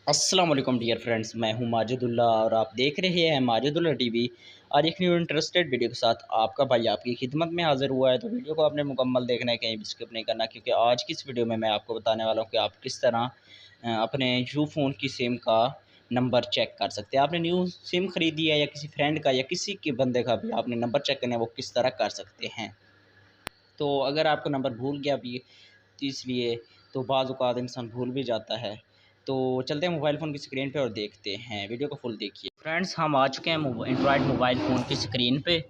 अस्सलाम वालेकुम dear friends, मैं हूं माजिदुल्लाह और आप देख रहे हैं माजिदुल्लाह टीवी। आज एक न्यू इंटरेस्टेड वीडियो के साथ आपका भाई आपकी खिदमत में हाज़िर हुआ है। तो वीडियो को आपने मुकम्मल देखना है, कहीं भी स्किप नहीं करना, क्योंकि आज की इस वीडियो में मैं आपको बताने वाला हूं कि आप किस तरह अपने यू फ़ोन की सिम का नंबर चेक कर सकते हैं। आपने न्यू सिम ख़रीदी है या किसी फ्रेंड का या किसी के बंदे का भी आपने नंबर चेक करना है, वो किस तरह कर सकते हैं। तो अगर आपका नंबर भूल गया भी इसलिए तो बाज़ औक़ात इंसान भूल भी जाता है। तो चलते हैं मोबाइल फ़ोन की स्क्रीन पे और देखते हैं, वीडियो को फुल देखिए। फ्रेंड्स, हम आ चुके हैं एंड्रॉयड मोबाइल फ़ोन की स्क्रीन पे।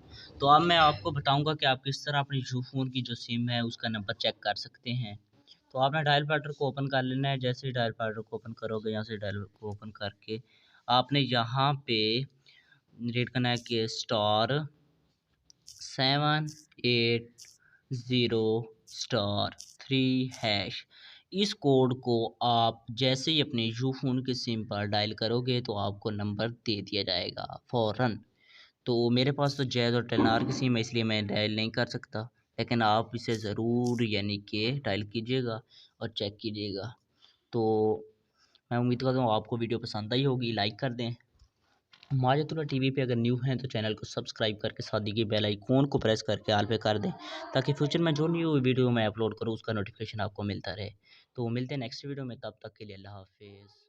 तो अब मैं आपको बताऊंगा कि आप किस तरह अपनी यू फ़ोन की जो सिम है उसका नंबर चेक कर सकते हैं। तो आपने डायल पैडर को ओपन कर लेना है। जैसे ही डायल पैडर को ओपन करोगे, यहाँ से डायल को ओपन करके आपने यहाँ पे रीड करना है कि *780*3#। इस कोड को आप जैसे ही अपने यू फ़ोन की सिम पर डायल करोगे तो आपको नंबर दे दिया जाएगा फ़ौरन। तो मेरे पास तो जैज़ और टेलनार की सिम है, इसलिए मैं डायल नहीं कर सकता, लेकिन आप इसे ज़रूर यानी कि डायल कीजिएगा और चेक कीजिएगा। तो मैं उम्मीद करता हूँ आपको वीडियो पसंद आई होगी। लाइक कर दें। माजिदुल्लाह टीवी पे अगर न्यू हैं तो चैनल को सब्सक्राइब करके साथ दी बेल आइकॉन को प्रेस करके ऑल पे कर दें, ताकि फ्यूचर में जो न्यू वीडियो मैं अपलोड करूँ उसका नोटिफिकेशन आपको मिलता रहे। तो मिलते हैं नेक्स्ट वीडियो में, तब तक के लिए अल्लाह हाफिज़।